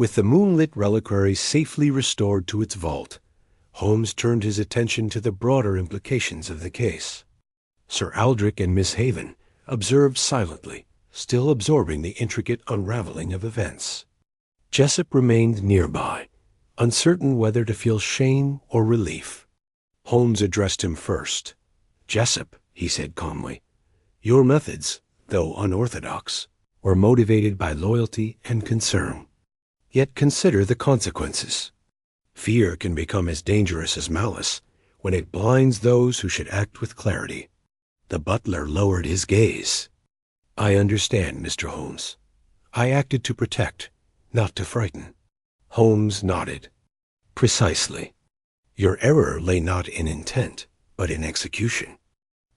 With the Moonlit Reliquary safely restored to its vault, Holmes turned his attention to the broader implications of the case. Sir Aldrich and Miss Haven observed silently, still absorbing the intricate unraveling of events. Jessup remained nearby, uncertain whether to feel shame or relief. Holmes addressed him first. "Jessup," he said calmly, "your methods, though unorthodox, were motivated by loyalty and concern. Yet consider the consequences. Fear can become as dangerous as malice when it blinds those who should act with clarity." The butler lowered his gaze. "I understand, Mr. Holmes. I acted to protect, not to frighten." Holmes nodded. "Precisely. Your error lay not in intent, but in execution.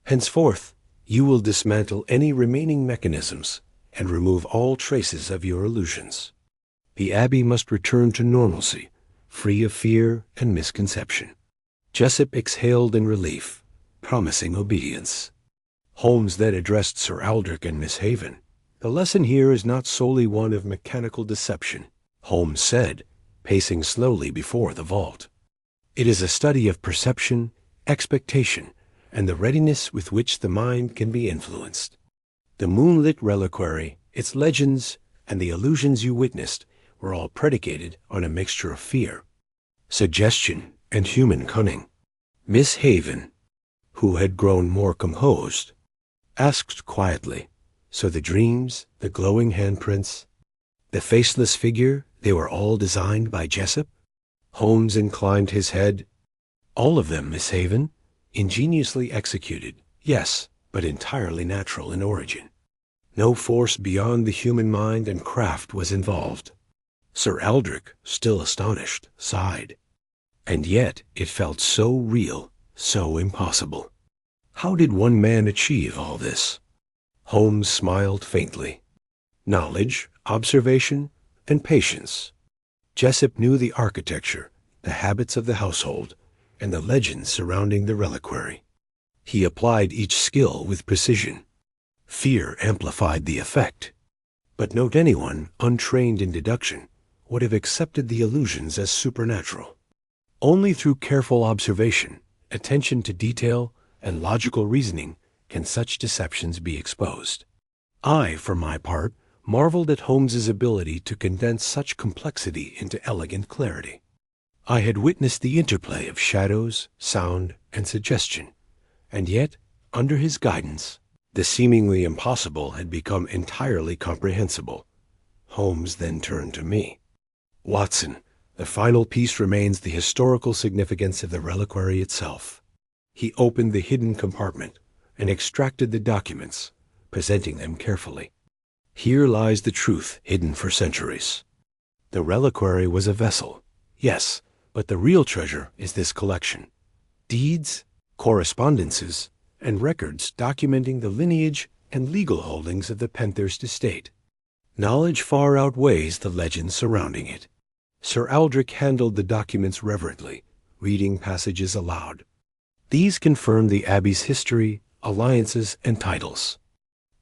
Henceforth, you will dismantle any remaining mechanisms and remove all traces of your illusions. The Abbey must return to normalcy, free of fear and misconception." Jessup exhaled in relief, promising obedience. Holmes then addressed Sir Aldrich and Miss Haven. "The lesson here is not solely one of mechanical deception," Holmes said, pacing slowly before the vault. "It is a study of perception, expectation, and the readiness with which the mind can be influenced. The Moonlit Reliquary, its legends, and the illusions you witnessed were all predicated on a mixture of fear, suggestion, and human cunning." Miss Haven, who had grown more composed, asked quietly, "So the dreams, the glowing handprints, the faceless figure, they were all designed by Jessup?" Holmes inclined his head. "All of them, Miss Haven. Ingeniously executed, yes, but entirely natural in origin. No force beyond the human mind and craft was involved." Sir Aldrich, still astonished, sighed. "And yet it felt so real, so impossible. How did one man achieve all this?" Holmes smiled faintly. "Knowledge, observation, and patience. Jessup knew the architecture, the habits of the household, and the legends surrounding the reliquary. He applied each skill with precision. Fear amplified the effect. But note anyone untrained in deduction would have accepted the illusions as supernatural. Only through careful observation, attention to detail, and logical reasoning can such deceptions be exposed. I, for my part, marveled at Holmes's ability to condense such complexity into elegant clarity. I had witnessed the interplay of shadows, sound, and suggestion, and yet, under his guidance, the seemingly impossible had become entirely comprehensible. Holmes then turned to me. "Watson, the final piece remains the historical significance of the reliquary itself." He opened the hidden compartment and extracted the documents, presenting them carefully. "Here lies the truth hidden for centuries. The reliquary was a vessel, yes, but the real treasure is this collection. Deeds, correspondences, and records documenting the lineage and legal holdings of the Penthurst estate. Knowledge far outweighs the legends surrounding it." Sir Aldrich handled the documents reverently, reading passages aloud. "These confirm the Abbey's history, alliances, and titles.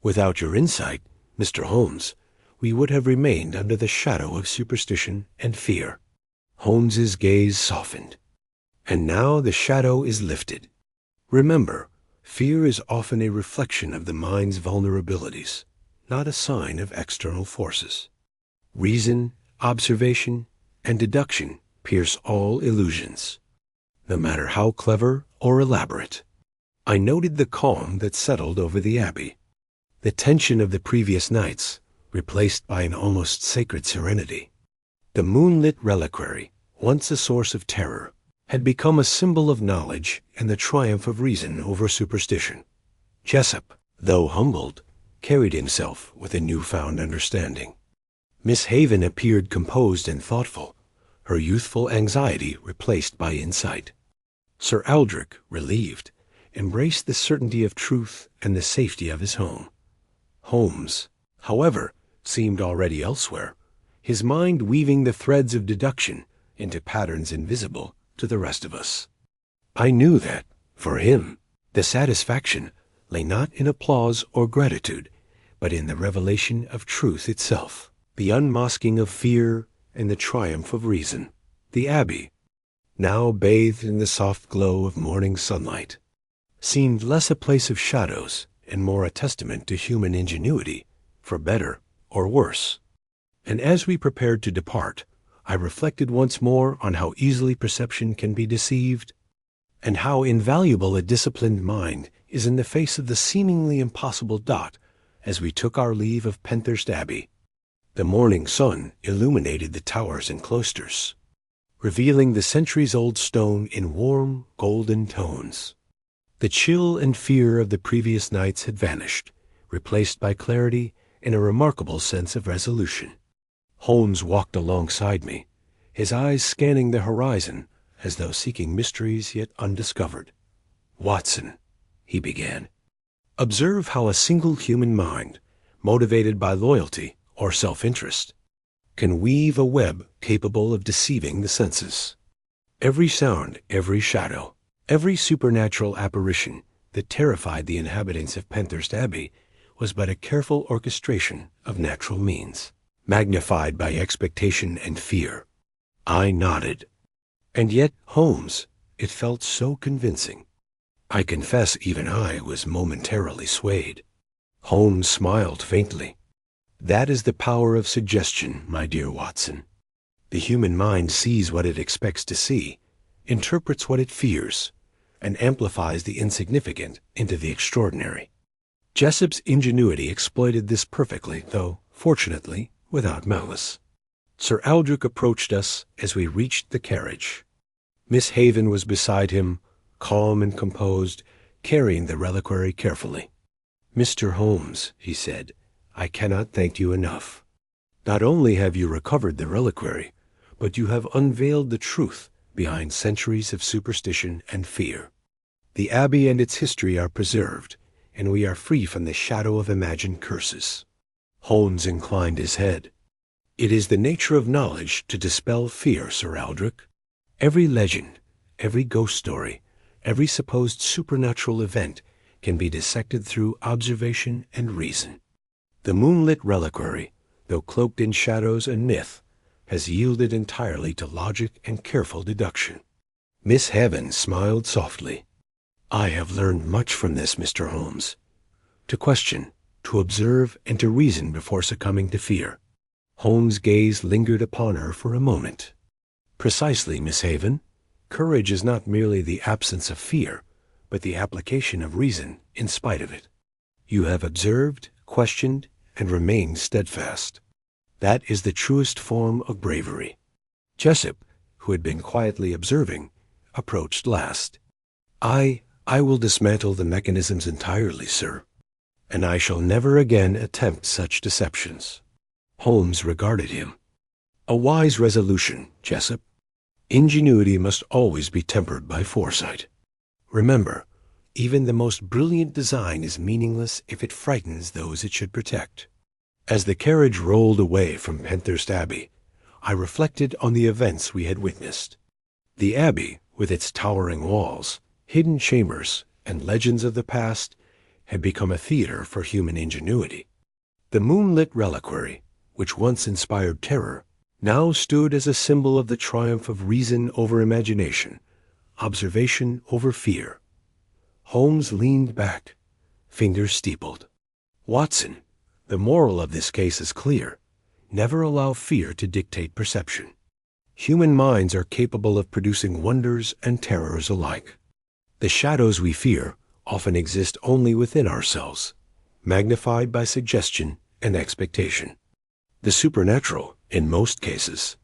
Without your insight, Mr. Holmes, we would have remained under the shadow of superstition and fear." Holmes's gaze softened. "And now the shadow is lifted. Remember, fear is often a reflection of the mind's vulnerabilities, not a sign of external forces. Reason, observation, and deduction pierce all illusions, no matter how clever or elaborate." I noted the calm that settled over the Abbey, the tension of the previous nights replaced by an almost sacred serenity. The Moonlit Reliquary, once a source of terror, had become a symbol of knowledge and the triumph of reason over superstition. Jessup, though humbled, carried himself with a newfound understanding. Miss Haven appeared composed and thoughtful, her youthful anxiety replaced by insight. Sir Aldrich, relieved, embraced the certainty of truth and the safety of his home. Holmes, however, seemed already elsewhere, his mind weaving the threads of deduction into patterns invisible to the rest of us. I knew that, for him, the satisfaction lay not in applause or gratitude, but in the revelation of truth itself, the unmasking of fear, and the triumph of reason. The Abbey, now bathed in the soft glow of morning sunlight, seemed less a place of shadows and more a testament to human ingenuity, for better or worse. And as we prepared to depart, I reflected once more on how easily perception can be deceived, and how invaluable a disciplined mind is in the face of the seemingly impossible dot as we took our leave of Penthurst Abbey. The morning sun illuminated the towers and cloisters, revealing the centuries-old stone in warm, golden tones. The chill and fear of the previous nights had vanished, replaced by clarity and a remarkable sense of resolution. Holmes walked alongside me, his eyes scanning the horizon as though seeking mysteries yet undiscovered. "Watson," he began, "observe how a single human mind, motivated by loyalty or self-interest, can weave a web capable of deceiving the senses. Every sound, every shadow, every supernatural apparition that terrified the inhabitants of Penthurst Abbey was but a careful orchestration of natural means, magnified by expectation and fear." I nodded. And yet, Holmes, it felt so convincing. I confess even I was momentarily swayed. Holmes smiled faintly. "That is the power of suggestion, my dear Watson. The human mind sees what it expects to see, interprets what it fears, and amplifies the insignificant into the extraordinary." Jessop's ingenuity exploited this perfectly, though, fortunately, without malice. Sir Aldrich approached us as we reached the carriage. Miss Haven was beside him, calm and composed, carrying the reliquary carefully. "Mr. Holmes," he said, "I cannot thank you enough. Not only have you recovered the reliquary, but you have unveiled the truth behind centuries of superstition and fear. The Abbey and its history are preserved, and we are free from the shadow of imagined curses." Holmes inclined his head. "It is the nature of knowledge to dispel fear, Sir Aldrich. Every legend, every ghost story, every supposed supernatural event can be dissected through observation and reason. The Moonlit Reliquary, though cloaked in shadows and myth, has yielded entirely to logic and careful deduction." Miss Haven smiled softly. "I have learned much from this, Mr. Holmes. To question, to observe, and to reason before succumbing to fear." Holmes' gaze lingered upon her for a moment. "Precisely, Miss Haven. Courage is not merely the absence of fear, but the application of reason in spite of it. You have observed, questioned, and remained steadfast. That is the truest form of bravery." Jessop, who had been quietly observing, approached last. I will dismantle the mechanisms entirely, sir, and I shall never again attempt such deceptions." Holmes regarded him. "A wise resolution, Jessop. Ingenuity must always be tempered by foresight. Remember, even the most brilliant design is meaningless if it frightens those it should protect." As the carriage rolled away from Penthurst Abbey, I reflected on the events we had witnessed. The Abbey, with its towering walls, hidden chambers, and legends of the past, had become a theater for human ingenuity. The Moonlit Reliquary, which once inspired terror, now stood as a symbol of the triumph of reason over imagination, observation over fear. Holmes leaned back, fingers steepled. "Watson, the moral of this case is clear. Never allow fear to dictate perception. Human minds are capable of producing wonders and terrors alike. The shadows we fear often exist only within ourselves, magnified by suggestion and expectation. The supernatural, in most cases,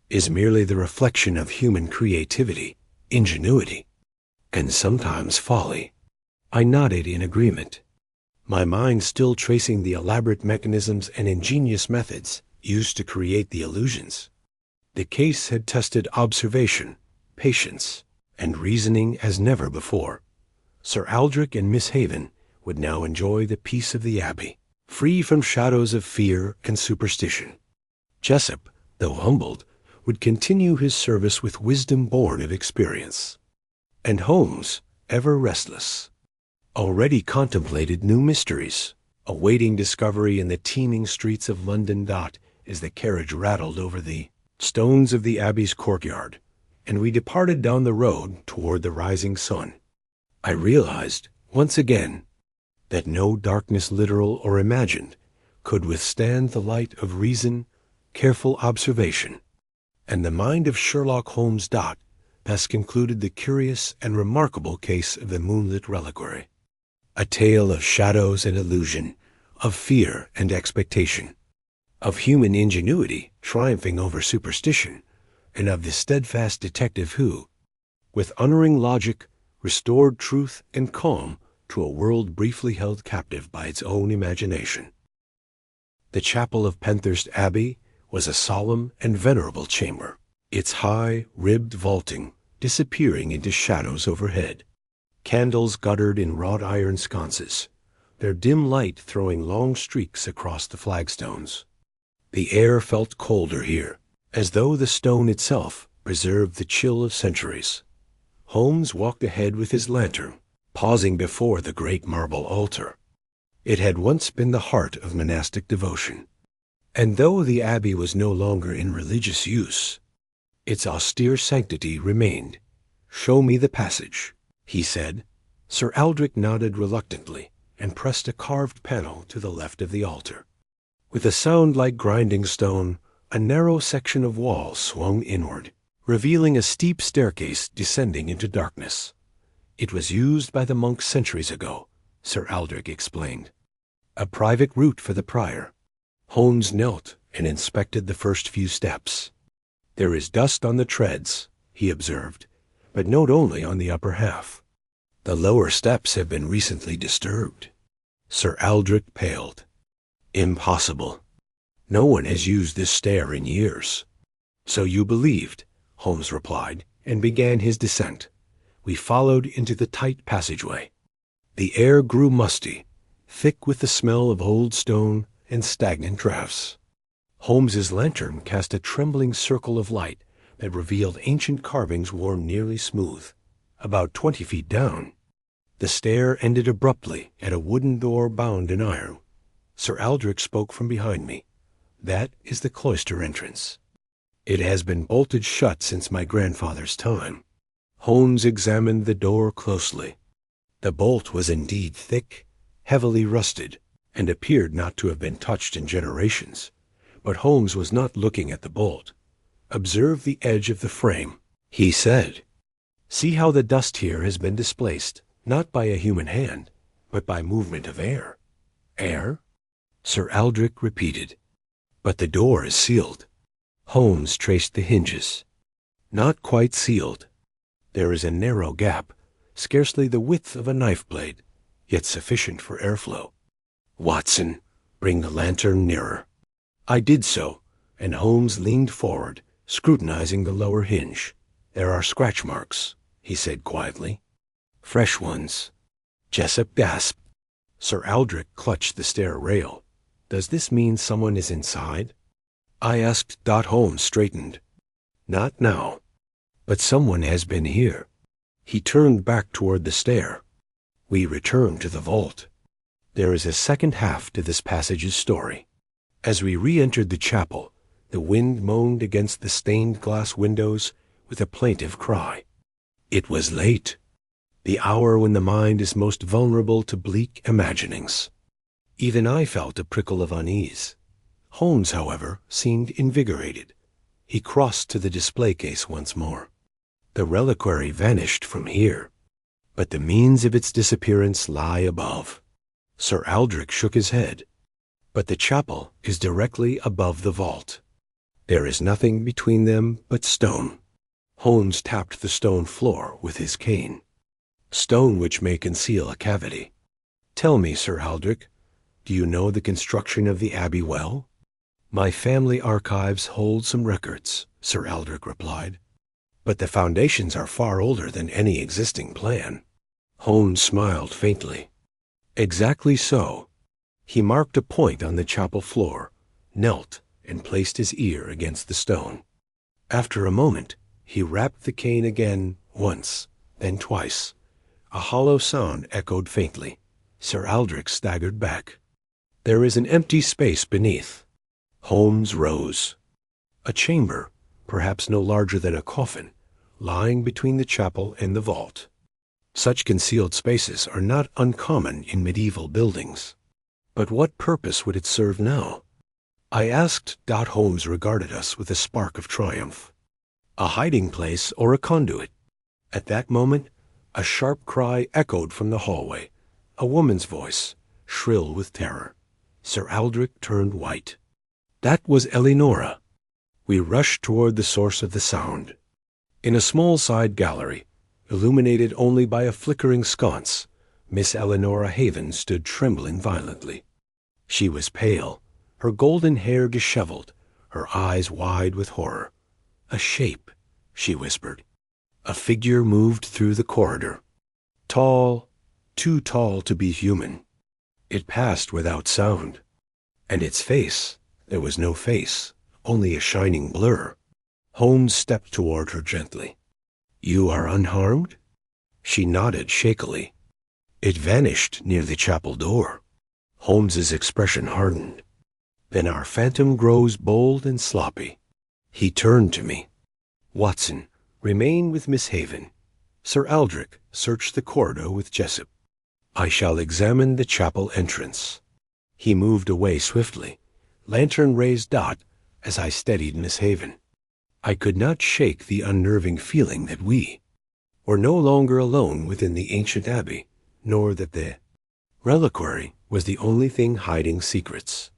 is merely the reflection of human creativity, ingenuity, and sometimes folly." I nodded in agreement, my mind still tracing the elaborate mechanisms and ingenious methods used to create the illusions. The case had tested observation, patience, and reasoning as never before. Sir Aldrich and Miss Haven would now enjoy the peace of the Abbey, free from shadows of fear and superstition. Jessop, though humbled, would continue his service with wisdom born of experience. And Holmes, ever restless, already contemplated new mysteries, awaiting discovery in the teeming streets of London. As the carriage rattled over the stones of the abbey's courtyard, and we departed down the road toward the rising sun. I realized, once again, that no darkness, literal or imagined, could withstand the light of reason, careful observation, and the mind of Sherlock Holmes thus concluded the curious and remarkable case of the Moonlit Reliquary. A tale of shadows and illusion, of fear and expectation, of human ingenuity triumphing over superstition, and of the steadfast detective who, with unerring logic, restored truth and calm to a world briefly held captive by its own imagination. The chapel of Penthurst Abbey was a solemn and venerable chamber, its high, ribbed vaulting disappearing into shadows overhead. Candles guttered in wrought iron sconces, their dim light throwing long streaks across the flagstones. The air felt colder here, as though the stone itself preserved the chill of centuries. Holmes walked ahead with his lantern, pausing before the great marble altar. It had once been the heart of monastic devotion, and though the abbey was no longer in religious use, its austere sanctity remained. "Show me the passage," he said. Sir Aldrich nodded reluctantly and pressed a carved panel to the left of the altar. With a sound like grinding stone, a narrow section of wall swung inward, revealing a steep staircase descending into darkness. "It was used by the monks centuries ago," Sir Aldrich explained. "A private route for the prior." Holmes knelt and inspected the first few steps. "There is dust on the treads," he observed, "but note only on the upper half. The lower steps have been recently disturbed." Sir Aldrich paled. "Impossible. No one has used this stair in years." "So you believed," Holmes replied, and began his descent. We followed into the tight passageway. The air grew musty, thick with the smell of old stone and stagnant draughts. Holmes's lantern cast a trembling circle of light that revealed ancient carvings worn nearly smooth. About 20 feet down, the stair ended abruptly at a wooden door bound in iron. Sir Aldrich spoke from behind me. "That is the cloister entrance. It has been bolted shut since my grandfather's time." Holmes examined the door closely. The bolt was indeed thick, heavily rusted, and appeared not to have been touched in generations. But Holmes was not looking at the bolt. "Observe the edge of the frame," he said. "See how the dust here has been displaced, not by a human hand, but by movement of air." "Air?" Sir Aldrich repeated. "But the door is sealed." Holmes traced the hinges. "Not quite sealed. There is a narrow gap, scarcely the width of a knife blade, yet sufficient for airflow." "Watson, bring the lantern nearer." I did so, and Holmes leaned forward, scrutinizing the lower hinge. "There are scratch marks," he said quietly. "Fresh ones." Jessup gasped. Sir Aldrich clutched the stair rail. "Does this mean someone is inside?" I asked. Holmes straightened. "Not now. But someone has been here." He turned back toward the stair. We returned to the vault. There is a second half to this passage's story. As we re-entered the chapel, the wind moaned against the stained glass windows with a plaintive cry. It was late, the hour when the mind is most vulnerable to bleak imaginings. Even I felt a prickle of unease. Holmes, however, seemed invigorated. He crossed to the display case once more. "The reliquary vanished from here, but the means of its disappearance lie above." Sir Aldrich shook his head. "But the chapel is directly above the vault. There is nothing between them but stone." Holmes tapped the stone floor with his cane. "Stone which may conceal a cavity. Tell me, Sir Aldrich, do you know the construction of the abbey well?" "My family archives hold some records," Sir Aldrich replied. "But the foundations are far older than any existing plan." Holmes smiled faintly. "Exactly so." He marked a point on the chapel floor, knelt, and placed his ear against the stone. After a moment, he rapped the cane again, once, then twice. A hollow sound echoed faintly. Sir Aldrich staggered back. "There is an empty space beneath." Holmes rose. "A chamber, perhaps no larger than a coffin, lying between the chapel and the vault. Such concealed spaces are not uncommon in medieval buildings. But what purpose would it serve now? I asked. Holmes regarded us with a spark of triumph. A hiding place or a conduit? At that moment, a sharp cry echoed from the hallway, a woman's voice, shrill with terror. Sir Aldrich turned white. That was Eleonora. We rushed toward the source of the sound. In a small side gallery, illuminated only by a flickering sconce, Miss Eleonora Haven stood trembling violently. She was pale, her golden hair disheveled, her eyes wide with horror. "A shape," she whispered. A figure moved through the corridor. Tall, too tall to be human. It passed without sound. And its face, there was no face, only a shining blur. Holmes stepped toward her gently. "You are unharmed?" She nodded shakily. "It vanished near the chapel door." Holmes's expression hardened. "Then our phantom grows bold and sloppy." He turned to me. "Watson, remain with Miss Haven. Sir Aldrich, search the corridor with Jessup. I shall examine the chapel entrance." He moved away swiftly, lantern raised as I steadied Miss Haven. I could not shake the unnerving feeling that we were no longer alone within the ancient abbey, nor that the reliquary was the only thing hiding secrets.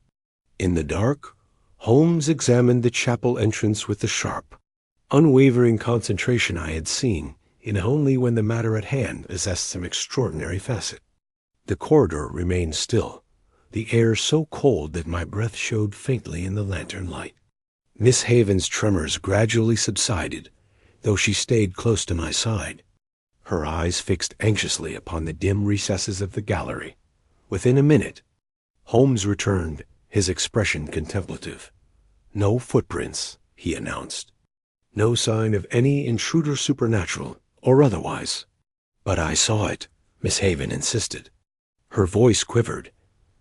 In the dark, Holmes examined the chapel entrance with the sharp, unwavering concentration I had seen in only when the matter at hand possessed some extraordinary facet. The corridor remained still, the air so cold that my breath showed faintly in the lantern light. Miss Haven's tremors gradually subsided, though she stayed close to my side, her eyes fixed anxiously upon the dim recesses of the gallery. Within a minute, Holmes returned, his expression contemplative. "No footprints," he announced. "No sign of any intruder, supernatural or otherwise." "But I saw it," Miss Haven insisted. Her voice quivered,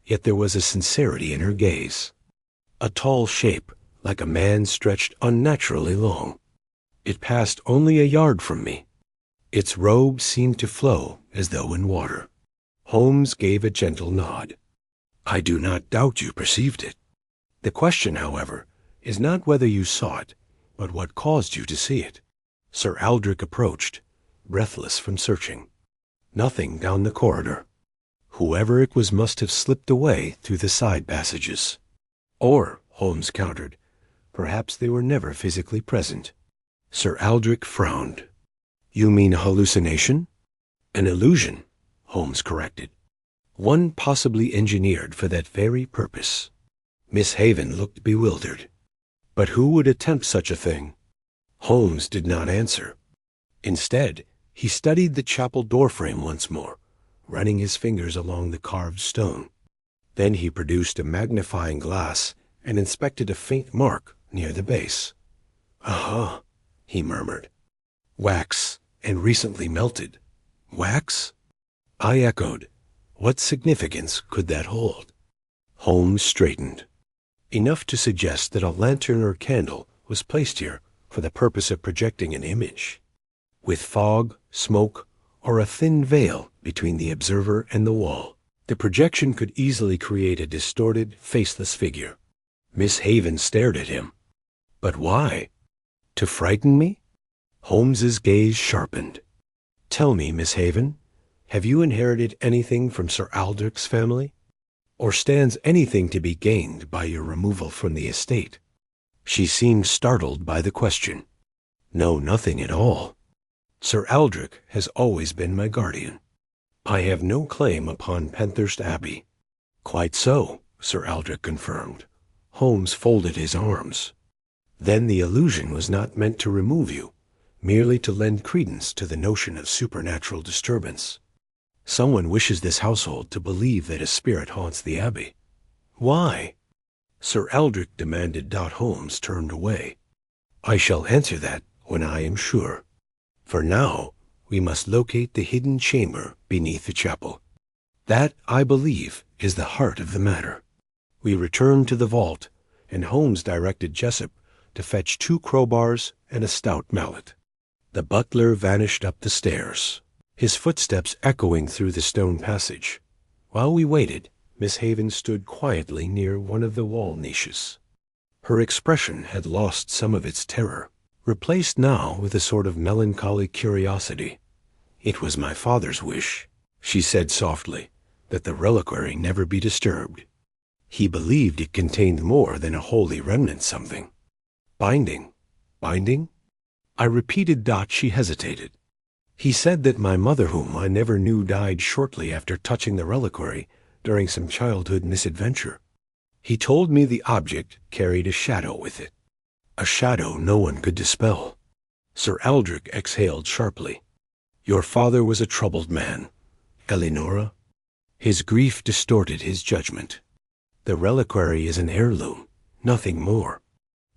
yet there was a sincerity in her gaze. "A tall shape, like a man stretched unnaturally long. It passed only a yard from me. Its robe seemed to flow as though in water." Holmes gave a gentle nod. "I do not doubt you perceived it. The question, however, is not whether you saw it, but what caused you to see it." Sir Aldrich approached, breathless from searching. "Nothing down the corridor. Whoever it was must have slipped away through the side passages. Or," Holmes countered, "perhaps they were never physically present." Sir Aldrich frowned. "You mean a hallucination?" "An illusion," Holmes corrected. "One possibly engineered for that very purpose." Miss Haven looked bewildered. "But who would attempt such a thing?" Holmes did not answer. Instead, he studied the chapel doorframe once more, running his fingers along the carved stone. Then he produced a magnifying glass and inspected a faint mark near the base. "Aha," he murmured. "Wax, and recently melted." "Wax?" I echoed. What significance could that hold? Holmes straightened. "Enough to suggest that a lantern or candle was placed here for the purpose of projecting an image, with fog, smoke, or a thin veil between the observer and the wall. The projection could easily create a distorted, faceless figure." Miss Haven stared at him. "But why? To frighten me?" Holmes's gaze sharpened. "Tell me, Miss Haven, have you inherited anything from Sir Aldrich's family? Or stands anything to be gained by your removal from the estate?" She seemed startled by the question. "No, nothing at all. Sir Aldrich has always been my guardian. I have no claim upon Penthurst Abbey." "Quite so," Sir Aldrich confirmed. Holmes folded his arms. "Then the illusion was not meant to remove you, merely to lend credence to the notion of supernatural disturbance. Someone wishes this household to believe that a spirit haunts the abbey." "Why?" Sir Aldrich demanded. Holmes turned away. "I shall answer that when I am sure. For now, we must locate the hidden chamber beneath the chapel. That, I believe, is the heart of the matter." We returned to the vault, and Holmes directed Jessup to fetch 2 crowbars and a stout mallet. The butler vanished up the stairs, his footsteps echoing through the stone passage. While we waited, Miss Haven stood quietly near one of the wall niches. Her expression had lost some of its terror, replaced now with a sort of melancholy curiosity. "It was my father's wish," she said softly, "that the reliquary never be disturbed. He believed it contained more than a holy remnant something." "Binding? Binding?" I repeated. She hesitated. "He said that my mother, whom I never knew, died shortly after touching the reliquary during some childhood misadventure. He told me the object carried a shadow with it, a shadow no one could dispel." Sir Aldrich exhaled sharply. "Your father was a troubled man, Eleonora." His grief distorted his judgment. "The reliquary is an heirloom, nothing more."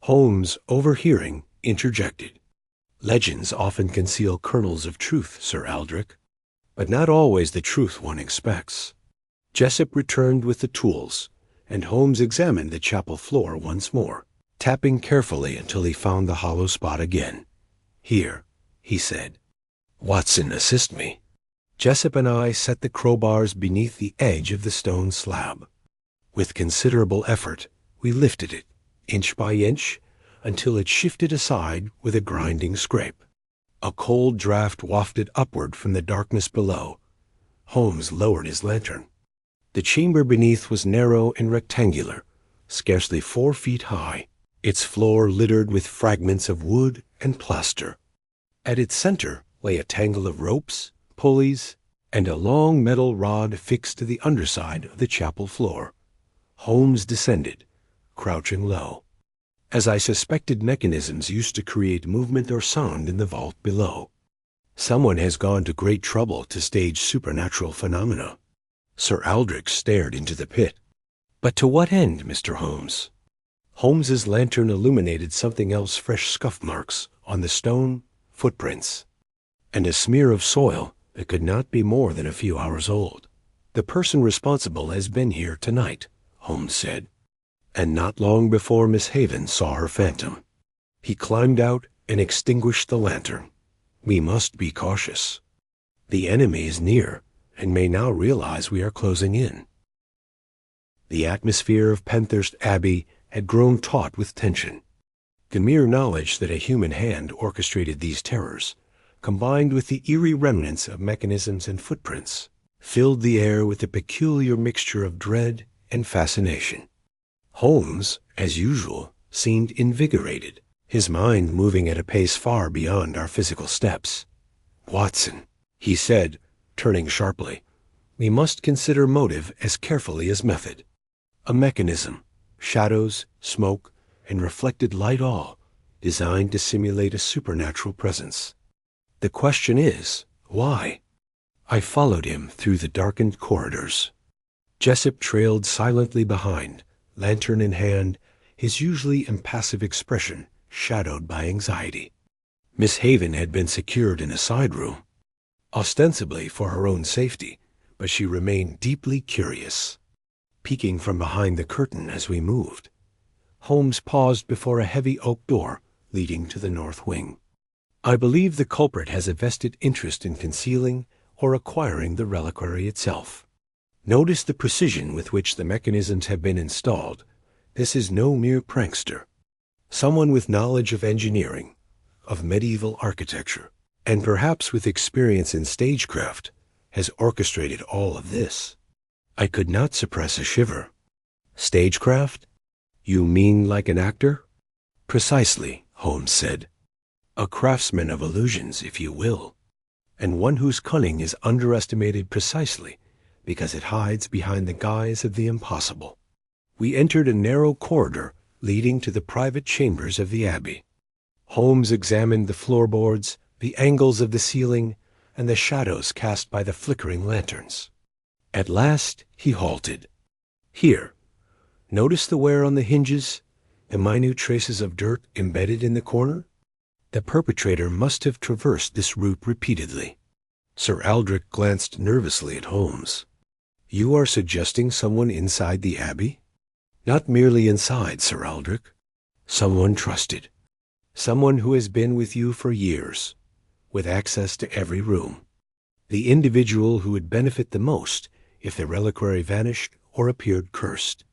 Holmes, overhearing, interjected. "Legends often conceal kernels of truth, Sir Aldrich, but not always the truth one expects." Jessup returned with the tools, and Holmes examined the chapel floor once more, tapping carefully until he found the hollow spot again. "Here," he said. "Watson, assist me." Jessup and I set the crowbars beneath the edge of the stone slab. With considerable effort, we lifted it, inch by inch, until it shifted aside with a grinding scrape. A cold draught wafted upward from the darkness below. Holmes lowered his lantern. The chamber beneath was narrow and rectangular, scarcely 4 feet high, its floor littered with fragments of wood and plaster. At its center lay a tangle of ropes, pulleys, and a long metal rod fixed to the underside of the chapel floor. Holmes descended, crouching low. As I suspected, mechanisms used to create movement or sound in the vault below. Someone has gone to great trouble to stage supernatural phenomena. Sir Aldrich stared into the pit. "But to what end, Mr. Holmes?" Holmes's lantern illuminated something else: fresh scuff marks on the stone, footprints, and a smear of soil that could not be more than a few hours old. "The person responsible has been here tonight," Holmes said, "and not long before Miss Haven saw her phantom. He climbed out and extinguished the lantern. We must be cautious. The enemy is near and may now realize we are closing in." The atmosphere of Penthurst Abbey had grown taut with tension. The mere knowledge that a human hand orchestrated these terrors, combined with the eerie remnants of mechanisms and footprints, filled the air with a peculiar mixture of dread and fascination. Holmes, as usual, seemed invigorated, his mind moving at a pace far beyond our physical steps. "Watson," he said, turning sharply, "we must consider motive as carefully as method. A mechanism, shadows, smoke, and reflected light, all designed to simulate a supernatural presence. The question is, why?" I followed him through the darkened corridors. Jessup trailed silently behind, lantern in hand, his usually impassive expression shadowed by anxiety. Miss Haven had been secured in a side room, ostensibly for her own safety, but she remained deeply curious, peeking from behind the curtain as we moved. Holmes paused before a heavy oak door leading to the north wing. "I believe the culprit has a vested interest in concealing or acquiring the reliquary itself. Notice the precision with which the mechanisms have been installed. This is no mere prankster. Someone with knowledge of engineering, of medieval architecture, and perhaps with experience in stagecraft, has orchestrated all of this." I could not suppress a shiver. "Stagecraft? You mean like an actor?" "Precisely," Holmes said. "A craftsman of illusions, if you will, and one whose cunning is underestimated precisely because it hides behind the guise of the impossible." We entered a narrow corridor leading to the private chambers of the Abbey. Holmes examined the floorboards, the angles of the ceiling, and the shadows cast by the flickering lanterns. At last he halted. "Here, notice the wear on the hinges, the minute traces of dirt embedded in the corner? The perpetrator must have traversed this route repeatedly." Sir Aldrich glanced nervously at Holmes. "You are suggesting someone inside the Abbey?" "Not merely inside, Sir Aldrich. Someone trusted. Someone who has been with you for years, with access to every room. The individual who would benefit the most if the reliquary vanished or appeared cursed.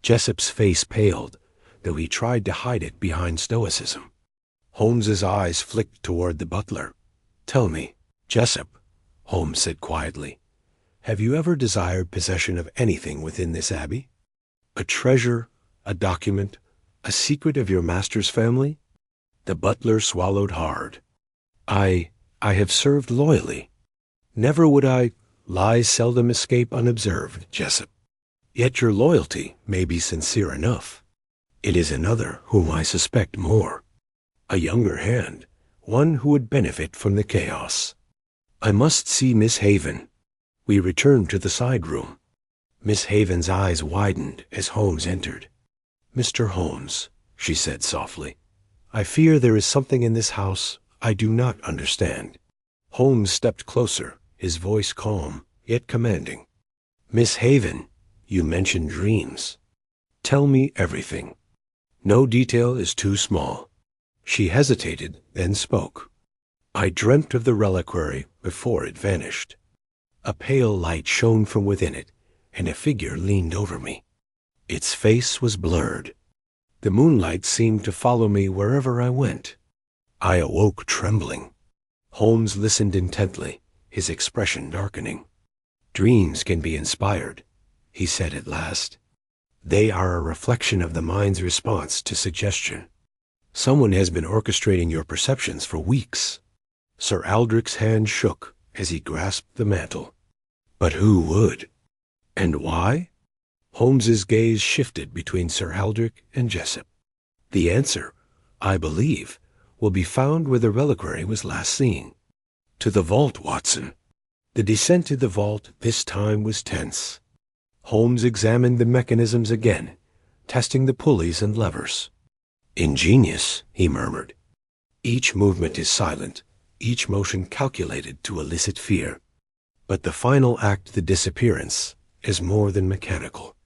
Jessup's face paled, though he tried to hide it behind stoicism. Holmes's eyes flicked toward the butler. "Tell me, Jessup," Holmes said quietly, "have you ever desired possession of anything within this abbey? A treasure, a document, a secret of your master's family?" The butler swallowed hard. I have served loyally. Never would I. Lies seldom escape unobserved, Jessup. Yet your loyalty may be sincere enough. It is another whom I suspect more. A younger hand, one who would benefit from the chaos. I must see Miss Haven. We returned to the side room. Miss Haven's eyes widened as Holmes entered. "Mr. Holmes," she said softly, "I fear there is something in this house I do not understand." Holmes stepped closer, his voice calm, yet commanding. "Miss Haven, you mentioned dreams. Tell me everything. No detail is too small." She hesitated, then spoke. "I dreamt of the reliquary before it vanished. A pale light shone from within it, and a figure leaned over me. Its face was blurred. The moonlight seemed to follow me wherever I went. I awoke trembling." Holmes listened intently, his expression darkening. "Dreams can be inspired," he said at last. "They are a reflection of the mind's response to suggestion. Someone has been orchestrating your perceptions for weeks." Sir Aldrich's hand shook as he grasped the mantle. "But who would? And why?" Holmes's gaze shifted between Sir Aldrich and Jessup. "The answer, I believe, will be found where the reliquary was last seen. To the vault, Watson." The descent to the vault this time was tense. Holmes examined the mechanisms again, testing the pulleys and levers. "Ingenious," he murmured. "Each movement is silent, each motion calculated to elicit fear. But the final act, the disappearance, is more than mechanical.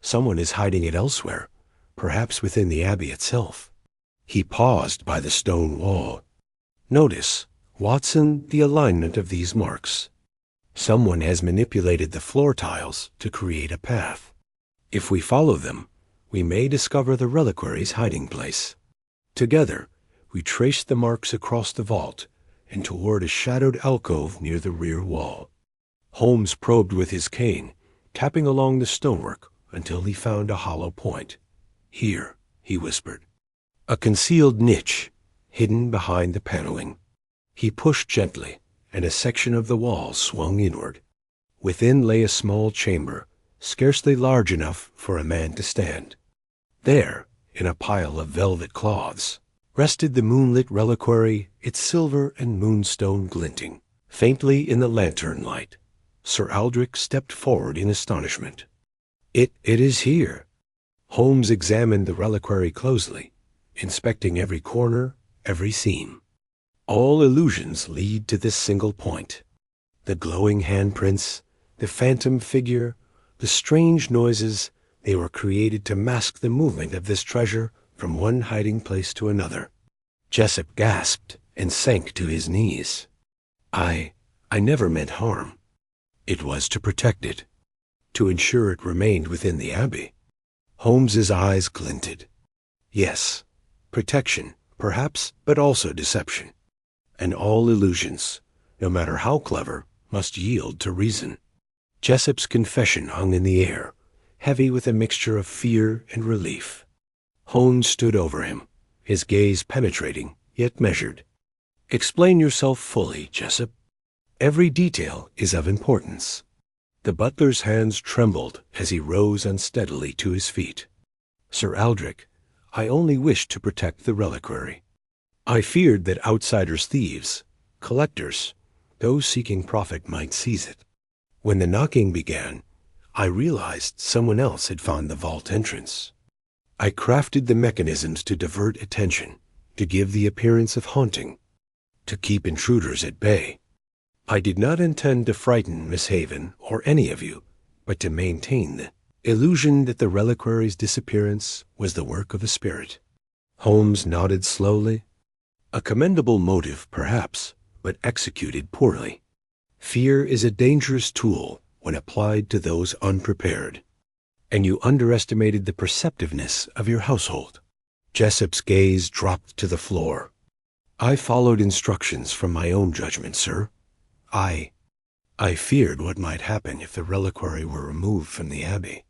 Someone is hiding it elsewhere, perhaps within the abbey itself." He paused by the stone wall. "Notice, Watson, the alignment of these marks. Someone has manipulated the floor tiles to create a path. If we follow them, we may discover the reliquary's hiding place." Together, we traced the marks across the vault and toward a shadowed alcove near the rear wall. Holmes probed with his cane, tapping along the stonework until he found a hollow point. "Here," he whispered. A concealed niche, hidden behind the paneling. He pushed gently, and a section of the wall swung inward. Within lay a small chamber, scarcely large enough for a man to stand. There, in a pile of velvet cloths, rested the moonlit reliquary, its silver and moonstone glinting. Faintly in the lantern light, Sir Aldrich stepped forward in astonishment. It is here." Holmes examined the reliquary closely, inspecting every corner, every seam. All illusions lead to this single point. The glowing handprints, the phantom figure, the strange noises, they were created to mask the movement of this treasure from one hiding place to another. Jessup gasped and sank to his knees. I never meant harm. It was to protect it, to ensure it remained within the abbey." Holmes's eyes glinted. "Yes, protection, perhaps, but also deception. And all illusions, no matter how clever, must yield to reason." Jessup's confession hung in the air, heavy with a mixture of fear and relief. Holmes stood over him, his gaze penetrating, yet measured. "Explain yourself fully, Jessup. Every detail is of importance." The butler's hands trembled as he rose unsteadily to his feet. "Sir Aldrich, I only wished to protect the reliquary. I feared that outsiders, thieves, collectors, those seeking profit might seize it. When the knocking began, I realized someone else had found the vault entrance. I crafted the mechanisms to divert attention, to give the appearance of haunting, to keep intruders at bay. I did not intend to frighten Miss Haven or any of you, but to maintain the illusion that the reliquary's disappearance was the work of a spirit. Holmes nodded slowly. A commendable motive, perhaps, but executed poorly. Fear is a dangerous tool when applied to those unprepared. And you underestimated the perceptiveness of your household. Jessop's gaze dropped to the floor. I followed instructions from my own judgment, sir. I feared what might happen if the reliquary were removed from the Abbey.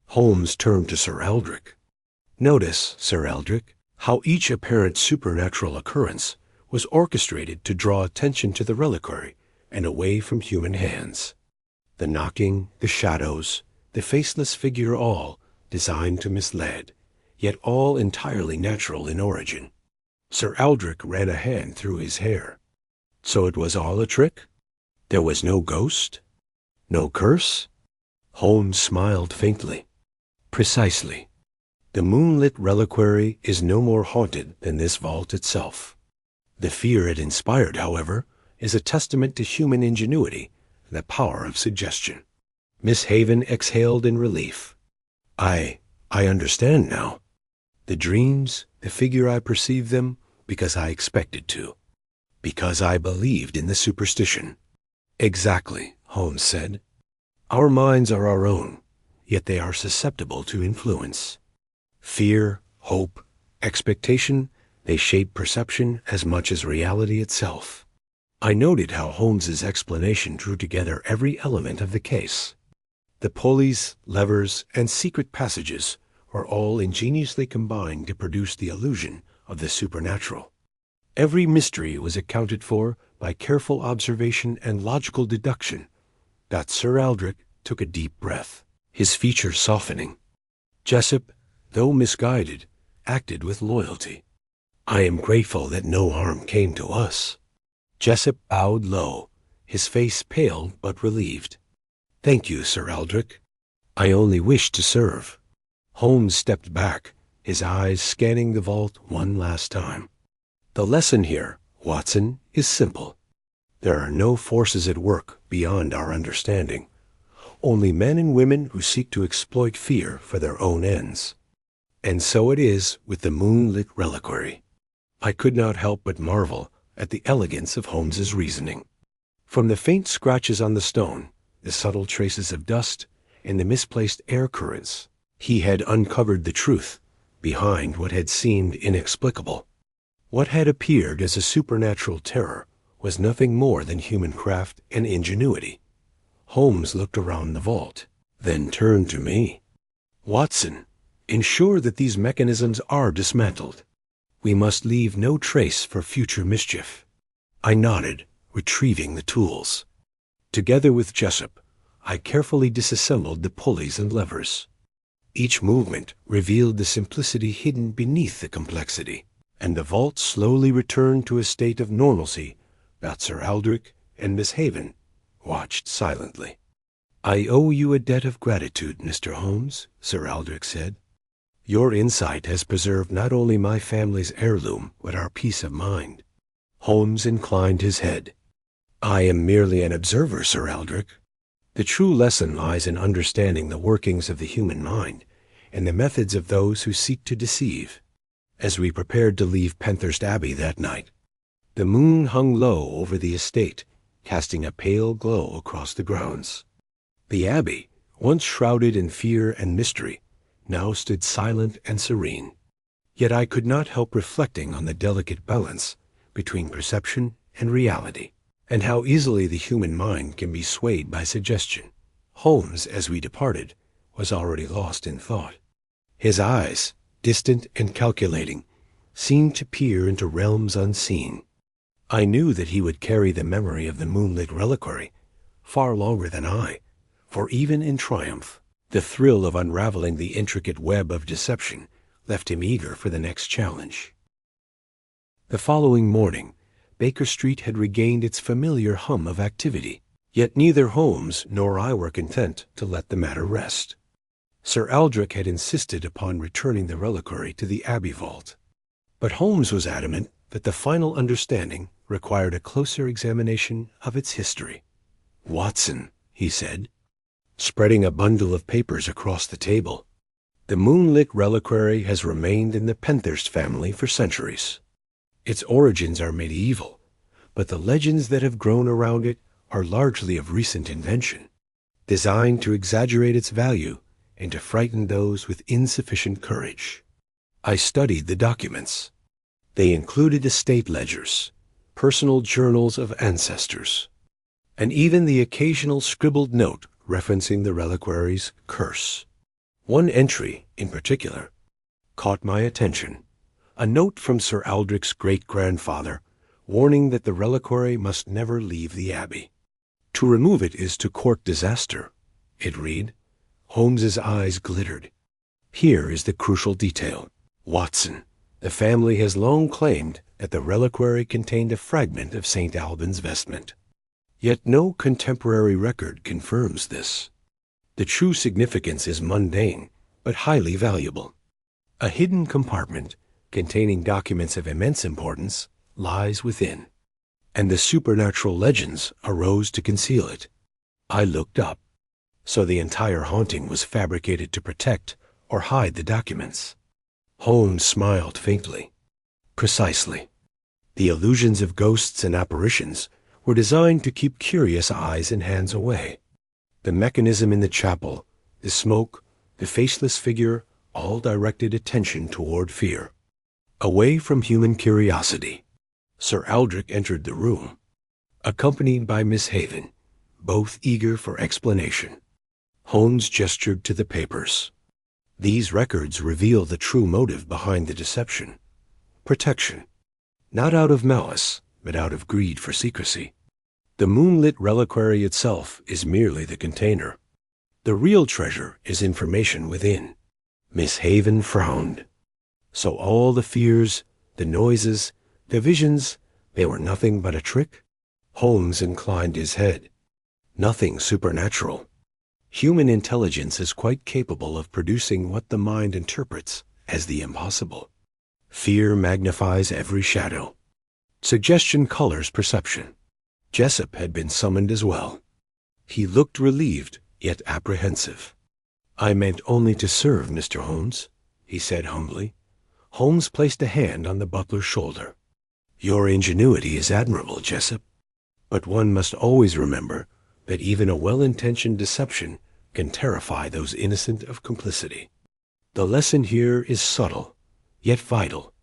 Holmes turned to Sir Aldrich. Notice, Sir Aldrich, how each apparent supernatural occurrence was orchestrated to draw attention to the reliquary and away from human hands. The knocking, the shadows, the faceless figure, all designed to mislead, yet all entirely natural in origin. Sir Aldrich ran a hand through his hair. So it was all a trick? There was no ghost? No curse? Holmes smiled faintly. Precisely. The Moonlit Reliquary is no more haunted than this vault itself. The fear it inspired, however, is a testament to human ingenuity and the power of suggestion. Miss Haven exhaled in relief. I understand now. The dreams, the figure, I perceived them because I expected to. Because I believed in the superstition. Exactly, Holmes said. Our minds are our own, yet they are susceptible to influence. Fear, hope, expectation, they shape perception as much as reality itself. I noted how Holmes's explanation drew together every element of the case. The pulleys, levers, and secret passages were all ingeniously combined to produce the illusion of the supernatural. Every mystery was accounted for by careful observation and logical deduction. That Sir Aldrich took a deep breath, his features softening. Jessop, though misguided, acted with loyalty. I am grateful that no harm came to us. Jessop bowed low, his face pale but relieved. Thank you, Sir Aldrich. I only wished to serve. Holmes stepped back, his eyes scanning the vault one last time. The lesson here, Watson, is simple. There are no forces at work beyond our understanding. Only men and women who seek to exploit fear for their own ends. And so it is with the Moonlit Reliquary. I could not help but marvel at the elegance of Holmes's reasoning. From the faint scratches on the stone, the subtle traces of dust, and the misplaced air currents, he had uncovered the truth behind what had seemed inexplicable. What had appeared as a supernatural terror was nothing more than human craft and ingenuity. Holmes looked around the vault, then turned to me. Watson, ensure that these mechanisms are dismantled. We must leave no trace for future mischief. I nodded, retrieving the tools. Together with Jessop, I carefully disassembled the pulleys and levers. Each movement revealed the simplicity hidden beneath the complexity, and the vault slowly returned to a state of normalcy that Sir Aldrich and Miss Haven watched silently. I owe you a debt of gratitude, Mr. Holmes, Sir Aldrich said. Your insight has preserved not only my family's heirloom, but our peace of mind. Holmes inclined his head. I am merely an observer, Sir Aldrich. The true lesson lies in understanding the workings of the human mind and the methods of those who seek to deceive. As we prepared to leave Penthurst Abbey that night, the moon hung low over the estate, casting a pale glow across the grounds. The Abbey, once shrouded in fear and mystery, now stood silent and serene. Yet I could not help reflecting on the delicate balance between perception and reality, and how easily the human mind can be swayed by suggestion. Holmes, as we departed, was already lost in thought. His eyes, distant and calculating, seemed to peer into realms unseen. I knew that he would carry the memory of the Moonlit Reliquary far longer than I, for even in triumph, the thrill of unraveling the intricate web of deception left him eager for the next challenge. The following morning, Baker Street had regained its familiar hum of activity, yet neither Holmes nor I were content to let the matter rest. Sir Aldrich had insisted upon returning the reliquary to the Abbey vault, but Holmes was adamant that the final understanding required a closer examination of its history. Watson, he said, spreading a bundle of papers across the table, The Moonlit Reliquary has remained in the Penthurst family for centuries. Its origins are medieval, but the legends that have grown around it are largely of recent invention, designed to exaggerate its value and to frighten those with insufficient courage. I studied the documents. They included estate ledgers, personal journals of ancestors, and even the occasional scribbled note referencing the reliquary's curse. One entry, in particular, caught my attention, a note from Sir Aldrich's great-grandfather warning that the reliquary must never leave the abbey. To remove it is to court disaster, it read. Holmes's eyes glittered. Here is the crucial detail. Watson, the family has long claimed that the reliquary contained a fragment of St. Alban's vestment. Yet no contemporary record confirms this. The true significance is mundane, but highly valuable. A hidden compartment containing documents of immense importance lies within, and the supernatural legends arose to conceal it. I looked up. So the entire haunting was fabricated to protect or hide the documents. Holmes smiled faintly. Precisely. The illusions of ghosts and apparitions were designed to keep curious eyes and hands away. The mechanism in the chapel, the smoke, the faceless figure, all directed attention toward fear, away from human curiosity. Sir Aldrich entered the room, accompanied by Miss Haven, both eager for explanation. Holmes gestured to the papers. These records reveal the true motive behind the deception. Protection. Not out of malice, but out of greed for secrecy. The Moonlit Reliquary itself is merely the container. The real treasure is information within. Miss Haven frowned. So all the fears, the noises, the visions, they were nothing but a trick? Holmes inclined his head. Nothing supernatural. Human intelligence is quite capable of producing what the mind interprets as the impossible. Fear magnifies every shadow. Suggestion colors perception. Jessup had been summoned as well. He looked relieved, yet apprehensive. "I meant only to serve, Mr. Holmes," he said humbly. Holmes placed a hand on the butler's shoulder. "Your ingenuity is admirable, Jessup. But one must always remember that even a well-intentioned deception can terrify those innocent of complicity. The lesson here is subtle, yet vital.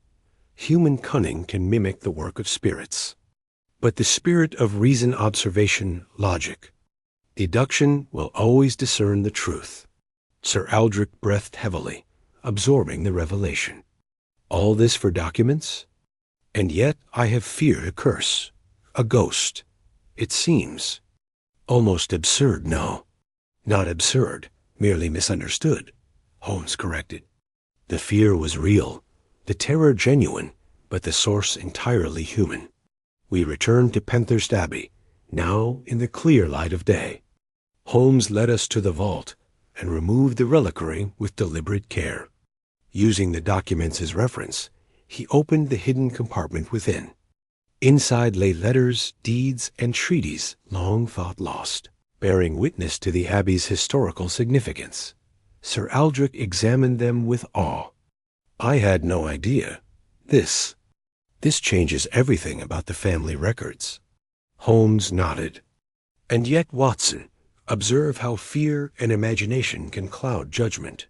Human cunning can mimic the work of spirits. But the spirit of reason, observation, logic, deduction will always discern the truth." Sir Aldrich breathed heavily, absorbing the revelation. "All this for documents? And yet I have feared a curse, a ghost. It seems almost absurd, no. Not absurd, merely misunderstood," Holmes corrected. "The fear was real, the terror genuine, but the source entirely human." We returned to Penthurst Abbey, now in the clear light of day. Holmes led us to the vault and removed the reliquary with deliberate care. Using the documents as reference, he opened the hidden compartment within. Inside lay letters, deeds, and treaties long thought lost, bearing witness to the abbey's historical significance. Sir Aldrich examined them with awe. "I had no idea. This changes everything about the family records." Holmes nodded. "And yet, Watson, observe how fear and imagination can cloud judgment.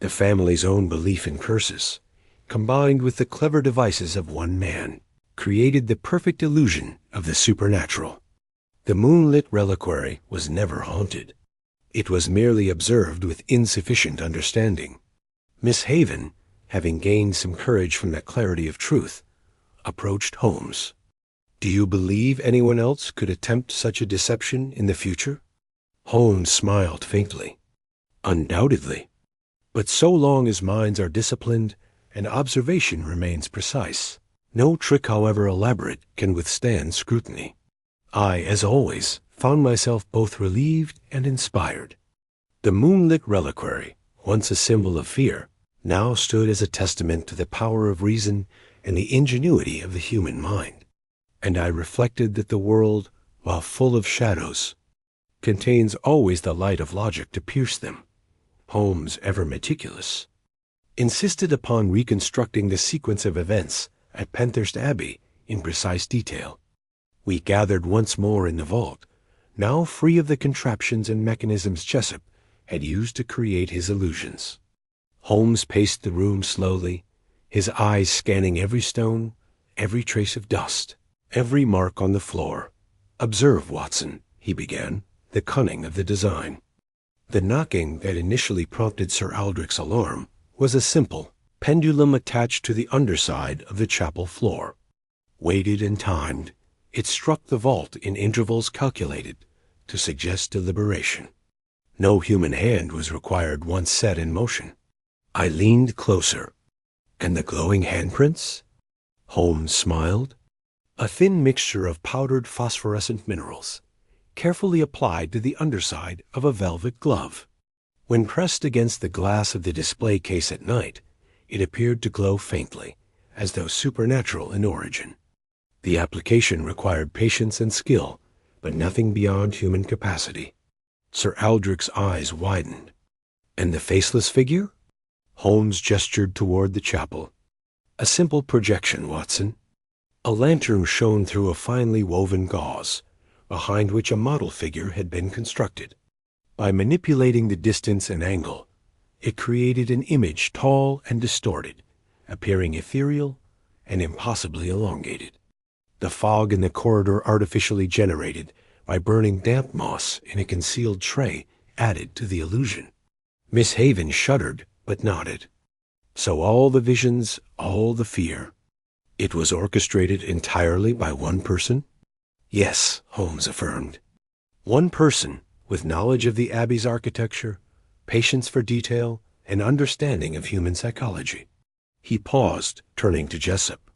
The family's own belief in curses, combined with the clever devices of one man, created the perfect illusion of the supernatural. The Moonlit Reliquary was never haunted. It was merely observed with insufficient understanding." Miss Haven, having gained some courage from that clarity of truth, approached Holmes. "Do you believe anyone else could attempt such a deception in the future?" Holmes smiled faintly. "Undoubtedly. But so long as minds are disciplined and observation remains precise, no trick, however elaborate, can withstand scrutiny." I, as always, found myself both relieved and inspired. The Moonlit Reliquary, once a symbol of fear, now stood as a testament to the power of reason and the ingenuity of the human mind. And I reflected that the world, while full of shadows, contains always the light of logic to pierce them. Holmes, ever meticulous, insisted upon reconstructing the sequence of events at Penthurst Abbey in precise detail. We gathered once more in the vault, now free of the contraptions and mechanisms Jessup had used to create his illusions. Holmes paced the room slowly, his eyes scanning every stone, every trace of dust, every mark on the floor. "Observe, Watson," he began, "the cunning of the design." The knocking that initially prompted Sir Aldrich's alarm was a simple pendulum attached to the underside of the chapel floor. Weighted and timed, it struck the vault in intervals calculated to suggest deliberation. No human hand was required once set in motion. I leaned closer. "And the glowing handprints?" Holmes smiled. "A thin mixture of powdered phosphorescent minerals, carefully applied to the underside of a velvet glove. When pressed against the glass of the display case at night, it appeared to glow faintly, as though supernatural in origin. The application required patience and skill, but nothing beyond human capacity." Sir Aldrich's eyes widened. "And the faceless figure?" Holmes gestured toward the chapel. "A simple projection, Watson. A lantern shone through a finely woven gauze, behind which a model figure had been constructed. By manipulating the distance and angle, it created an image tall and distorted, appearing ethereal and impossibly elongated. The fog in the corridor artificially generated by burning damp moss in a concealed tray added to the illusion." Miss Haven shuddered, but nodded. "So all the visions, all the fear. It was orchestrated entirely by one person?" "Yes," Holmes affirmed. "One person with knowledge of the Abbey's architecture, patience for detail, and understanding of human psychology." He paused, turning to Jessup.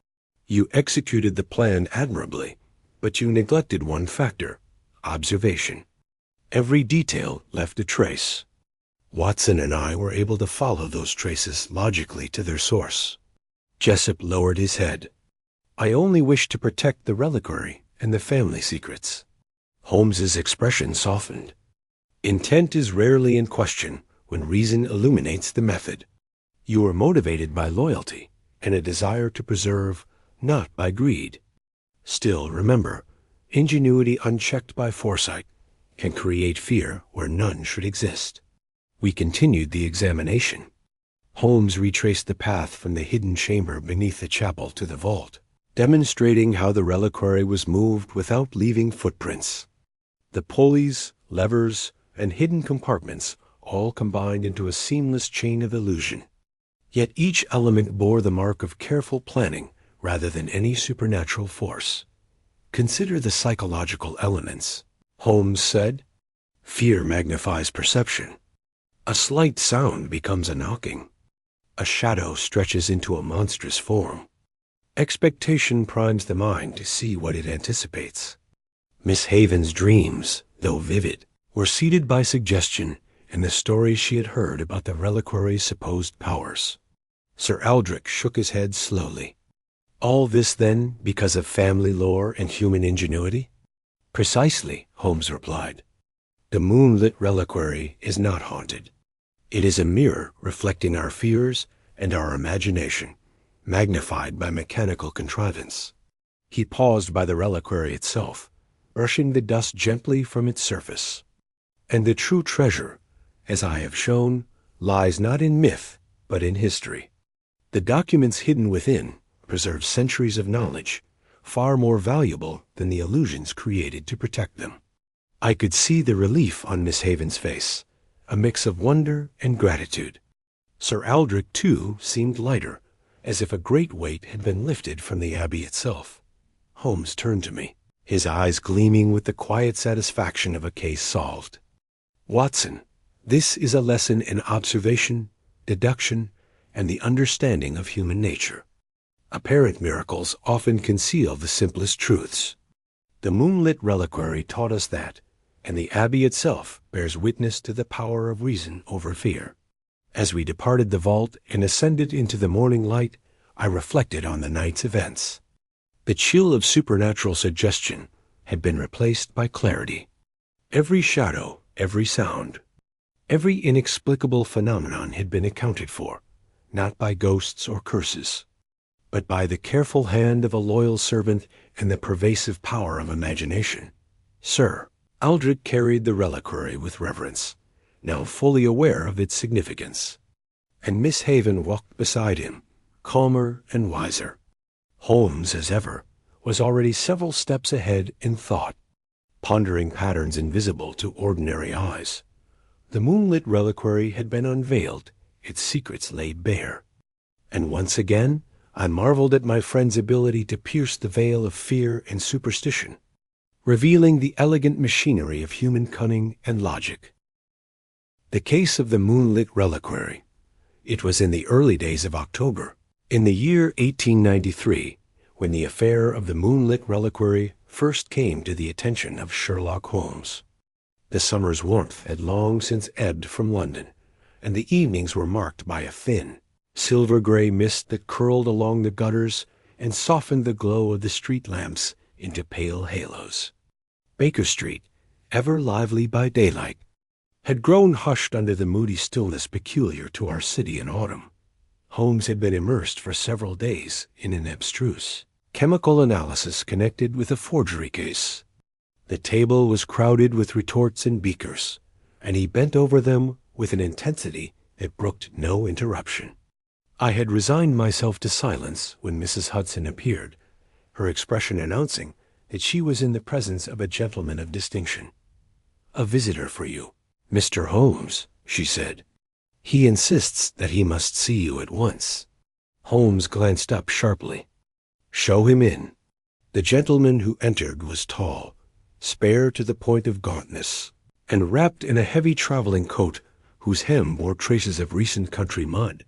"You executed the plan admirably, but you neglected one factor: observation. Every detail left a trace. Watson and I were able to follow those traces logically to their source." Jessup lowered his head. "I only wish to protect the reliquary and the family secrets." Holmes's expression softened. "Intent is rarely in question when reason illuminates the method. You were motivated by loyalty and a desire to preserve, not by greed. Still, remember, ingenuity unchecked by foresight can create fear where none should exist." We continued the examination. Holmes retraced the path from the hidden chamber beneath the chapel to the vault, demonstrating how the reliquary was moved without leaving footprints. The pulleys, levers, and hidden compartments all combined into a seamless chain of illusion. Yet each element bore the mark of careful planning rather than any supernatural force. "Consider the psychological elements," Holmes said. "Fear magnifies perception. A slight sound becomes a knocking. A shadow stretches into a monstrous form. Expectation primes the mind to see what it anticipates. Miss Haven's dreams, though vivid, were seeded by suggestion and the stories she had heard about the reliquary's supposed powers." Sir Aldrich shook his head slowly. "All this, then, because of family lore and human ingenuity?" "Precisely," Holmes replied. "The Moonlit Reliquary is not haunted. It is a mirror reflecting our fears and our imagination, magnified by mechanical contrivance." He paused by the reliquary itself, brushing the dust gently from its surface. "And the true treasure, as I have shown, lies not in myth, but in history. The documents hidden within preserve centuries of knowledge, far more valuable than the illusions created to protect them." I could see the relief on Miss Haven's face, a mix of wonder and gratitude. Sir Aldrich, too, seemed lighter, as if a great weight had been lifted from the Abbey itself. Holmes turned to me, his eyes gleaming with the quiet satisfaction of a case solved. "Watson, this is a lesson in observation, deduction, and the understanding of human nature. Apparent miracles often conceal the simplest truths. The Moonlit Reliquary taught us that, and the Abbey itself bears witness to the power of reason over fear." As we departed the vault and ascended into the morning light, I reflected on the night's events. The chill of supernatural suggestion had been replaced by clarity. Every shadow, every sound, Every inexplicable phenomenon had been accounted for, not by ghosts or curses, but by the careful hand of a loyal servant and the pervasive power of imagination. Sir Aldrich carried the reliquary with reverence, now fully aware of its significance, and Miss Haven walked beside him, calmer and wiser. Holmes, as ever, was already several steps ahead in thought, pondering patterns invisible to ordinary eyes. The moonlit reliquary had been unveiled, its secrets laid bare, and once again I marveled at my friend's ability to pierce the veil of fear and superstition, revealing the elegant machinery of human cunning and logic. The case of the moonlit reliquary. It was in the early days of October, in the year 1893, when the affair of the moonlit reliquary first came to the attention of Sherlock Holmes. The summer's warmth had long since ebbed from London, and the evenings were marked by a thin, silver-gray mist that curled along the gutters and softened the glow of the street lamps into pale halos. Baker Street, ever lively by daylight, had grown hushed under the moody stillness peculiar to our city in autumn. Holmes had been immersed for several days in an abstruse chemical analysis connected with a forgery case. The table was crowded with retorts and beakers, and he bent over them with an intensity that brooked no interruption. I had resigned myself to silence when Mrs. Hudson appeared, her expression announcing that she was in the presence of a gentleman of distinction. "A visitor for you, Mr. Holmes," she said. "He insists that he must see you at once." Holmes glanced up sharply. "Show him in." The gentleman who entered was tall, spare to the point of gauntness, and wrapped in a heavy traveling coat whose hem bore traces of recent country mud.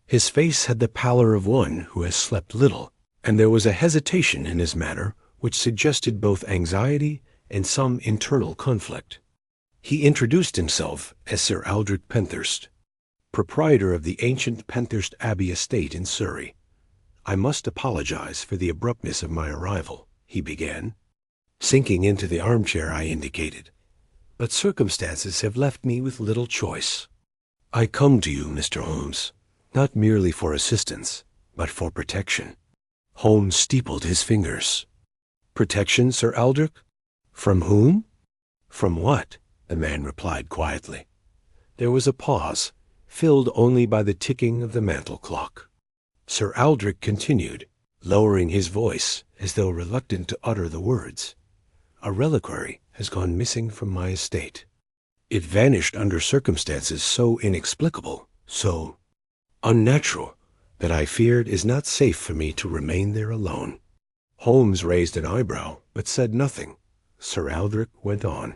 His face had the pallor of one who has slept little, and there was a hesitation in his manner which suggested both anxiety and some internal conflict. He introduced himself as Sir Aldrich Penthurst, proprietor of the ancient Penthurst Abbey estate in Surrey. "I must apologize for the abruptness of my arrival," he began, sinking into the armchair I indicated, "but circumstances have left me with little choice. I come to you, Mr. Holmes, not merely for assistance, but for protection." Holmes steepled his fingers. "Protection, Sir Aldrich? From whom?" "From what?" the man replied quietly. There was a pause, filled only by the ticking of the mantel clock. Sir Aldrich continued, lowering his voice as though reluctant to utter the words. "A reliquary has gone missing from my estate. It vanished under circumstances so inexplicable, so unnatural, that I fear it is not safe for me to remain there alone." Holmes raised an eyebrow, but said nothing. Sir Aldrich went on.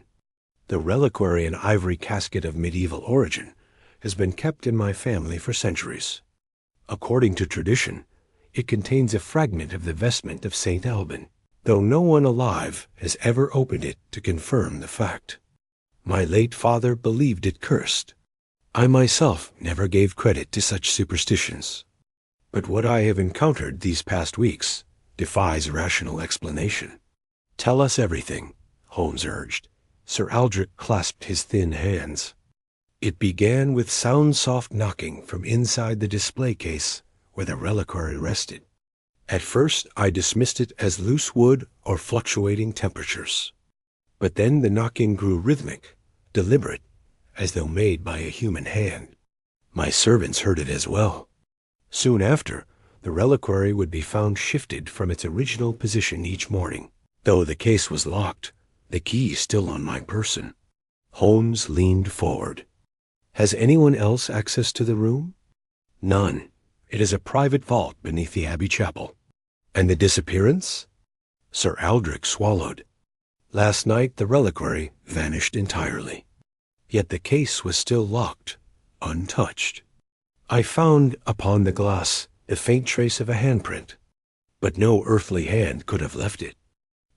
"The reliquary, an ivory casket of medieval origin, has been kept in my family for centuries. According to tradition, it contains a fragment of the vestment of St. Alban, though no one alive has ever opened it to confirm the fact. My late father believed it cursed. I myself never gave credit to such superstitions. But what I have encountered these past weeks defies rational explanation." "Tell us everything," Holmes urged. Sir Aldrich clasped his thin hands. "It began with soft knocking from inside the display case where the reliquary rested. At first I dismissed it as loose wood or fluctuating temperatures. But then the knocking grew rhythmic, deliberate, as though made by a human hand. My servants heard it as well. Soon after, the reliquary would be found shifted from its original position each morning, though the case was locked, the key still on my person." Holmes leaned forward. "Has anyone else access to the room?" "None. It is a private vault beneath the Abbey chapel." "And the disappearance?" Sir Aldrich swallowed. "Last night the reliquary vanished entirely. Yet the case was still locked, untouched. I found upon the glass the faint trace of a handprint, but no earthly hand could have left it.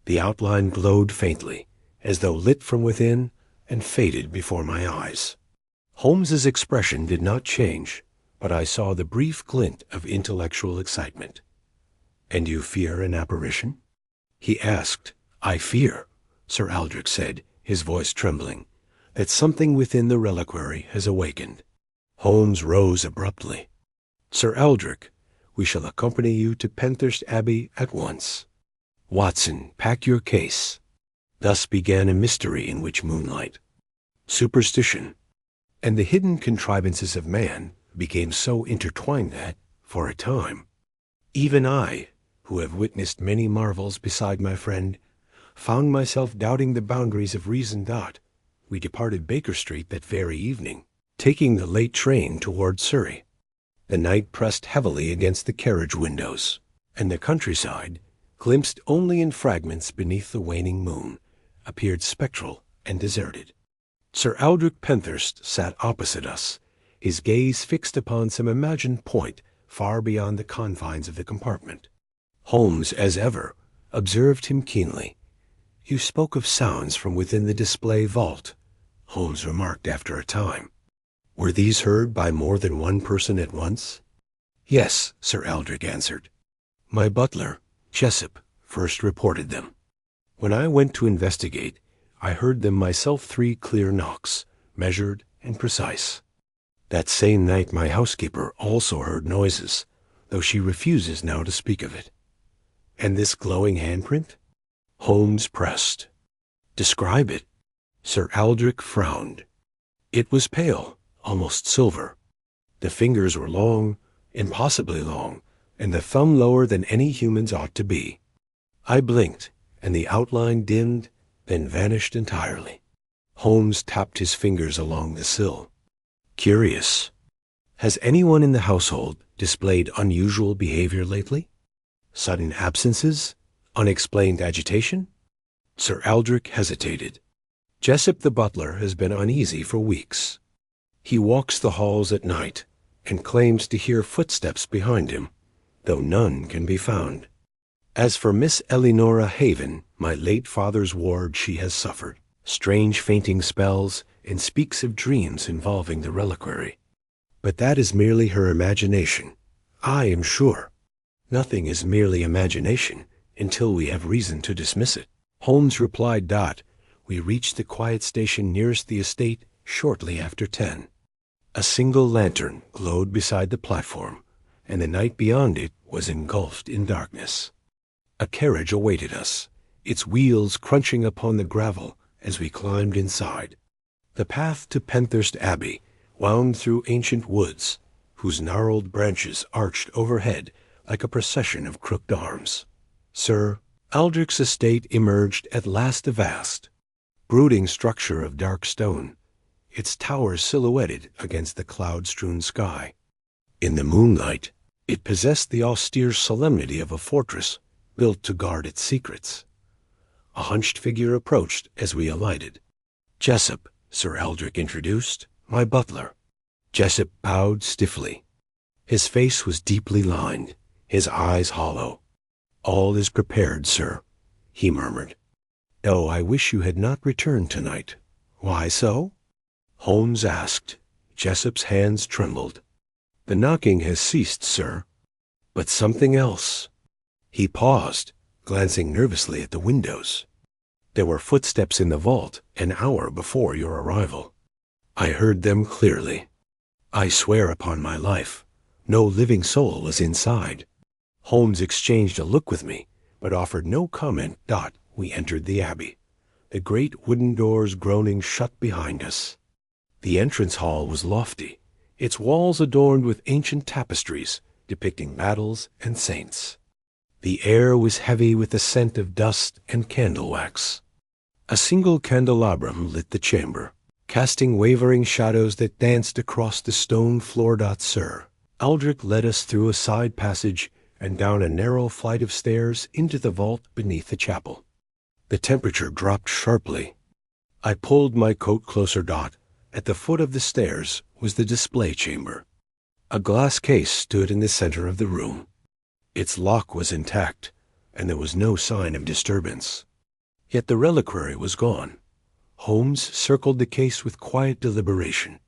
The outline glowed faintly, as though lit from within, and faded before my eyes." Holmes's expression did not change, but I saw the brief glint of intellectual excitement. "And you fear an apparition?" he asked. "I fear," Sir Aldrich said, his voice trembling, that something within the reliquary has awakened. Holmes rose abruptly. Sir Aldrich, we shall accompany you to Penthurst Abbey at once. Watson, pack your case. Thus began a mystery in which moonlight, superstition, and the hidden contrivances of man became so intertwined that, for a time, even I, who have witnessed many marvels beside my friend, found myself doubting the boundaries of reason. We departed Baker Street that very evening, taking the late train toward Surrey. The night pressed heavily against the carriage windows, and the countryside, glimpsed only in fragments beneath the waning moon, appeared spectral and deserted. Sir Aldrich Penthurst sat opposite us, his gaze fixed upon some imagined point far beyond the confines of the compartment. Holmes, as ever, observed him keenly. "You spoke of sounds from within the display vault," Holmes remarked after a time. "Were these heard by more than one person at once?" "Yes," Sir Aldrich answered. "My butler, Jessup, first reported them. When I went to investigate, I heard them myself 3 clear knocks, measured and precise. That same night my housekeeper also heard noises, though she refuses now to speak of it." "And this glowing handprint?" Holmes pressed. "Describe it." Sir Aldrich frowned. "It was pale, almost silver. The fingers were long, impossibly long, and the thumb lower than any human's ought to be. I blinked, and the outline dimmed, then vanished entirely." Holmes tapped his fingers along the sill. "Curious. Has anyone in the household displayed unusual behavior lately? Sudden absences? Unexplained agitation?" Sir Aldrich hesitated. "Jessup the butler has been uneasy for weeks. He walks the halls at night, and claims to hear footsteps behind him, though none can be found. As for Miss Eleanora Haven, my late father's ward, she has suffered strange fainting spells, and speaks of dreams involving the reliquary. But that is merely her imagination, I am sure. Nothing is merely imagination until we have reason to dismiss it." Holmes replied. "We reached the quiet station nearest the estate shortly after 10. A single lantern glowed beside the platform, and the night beyond it was engulfed in darkness. A carriage awaited us, its wheels crunching upon the gravel as we climbed inside. The path to Penthurst Abbey wound through ancient woods, whose gnarled branches arched overhead like a procession of crooked arms. Sir Aldrich's estate emerged at last, a vast, brooding structure of dark stone, its towers silhouetted against the cloud-strewn sky. In the moonlight, it possessed the austere solemnity of a fortress built to guard its secrets. A hunched figure approached as we alighted. "Jessup," Sir Aldrich introduced, "my butler." Jessup bowed stiffly. His face was deeply lined, his eyes hollow. "All is prepared, sir," he murmured. "Oh, I wish you had not returned tonight." "Why so?" Holmes asked. Jessup's hands trembled. "The knocking has ceased, sir. But something else." He paused, glancing nervously at the windows. "There were footsteps in the vault an hour before your arrival. I heard them clearly. I swear upon my life, no living soul was inside." Holmes exchanged a look with me, but offered no comment. We entered the abbey, the great wooden doors groaning shut behind us. The entrance hall was lofty, its walls adorned with ancient tapestries depicting battles and saints. The air was heavy with the scent of dust and candle wax. A single candelabrum lit the chamber, casting wavering shadows that danced across the stone floor. Sir Aldrich led us through a side passage and down a narrow flight of stairs into the vault beneath the chapel. The temperature dropped sharply. I pulled my coat closer. At the foot of the stairs was the display chamber. A glass case stood in the center of the room. Its lock was intact, and there was no sign of disturbance. Yet the reliquary was gone. Holmes circled the case with quiet deliberation.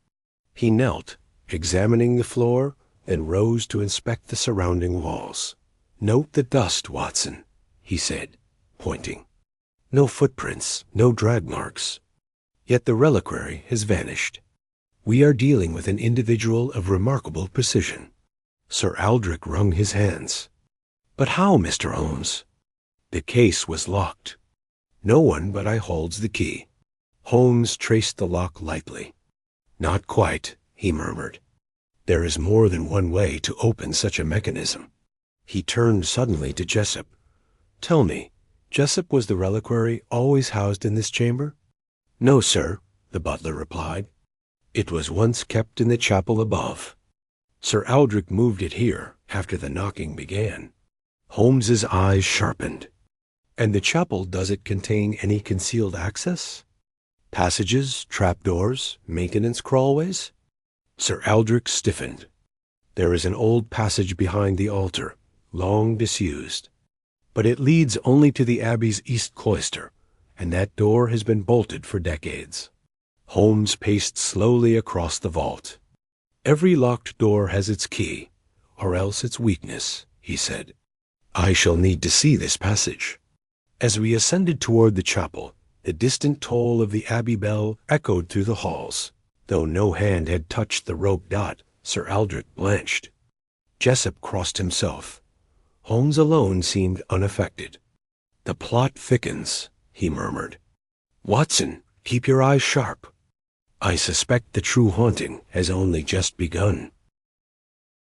He knelt, examining the floor, then rose to inspect the surrounding walls. "Note the dust, Watson," he said, pointing. "No footprints, no drag marks. Yet the reliquary has vanished. We are dealing with an individual of remarkable precision. Sir Aldrich wrung his hands. But how, Mr. Holmes? The case was locked. No one but I holds the key. Holmes traced the lock lightly. Not quite, he murmured. There is more than one way to open such a mechanism. He turned suddenly to Jessup. Tell me, Jessup, was the reliquary always housed in this chamber? No, sir, the butler replied. It was once kept in the chapel above. Sir Aldrich moved it here after the knocking began. Holmes's eyes sharpened. And the chapel, does it contain any concealed access? Passages, trapdoors, maintenance crawlways? Sir Aldrich stiffened. There is an old passage behind the altar, long disused. But it leads only to the Abbey's east cloister, and that door has been bolted for decades. Holmes paced slowly across the vault. Every locked door has its key, or else its weakness, he said. I shall need to see this passage. As we ascended toward the chapel, the distant toll of the Abbey bell echoed through the halls. Though no hand had touched the rope dot, Sir Aldrich blanched. Jessup crossed himself. Holmes alone seemed unaffected. The plot thickens, he murmured. Watson, keep your eyes sharp. I suspect the true haunting has only just begun.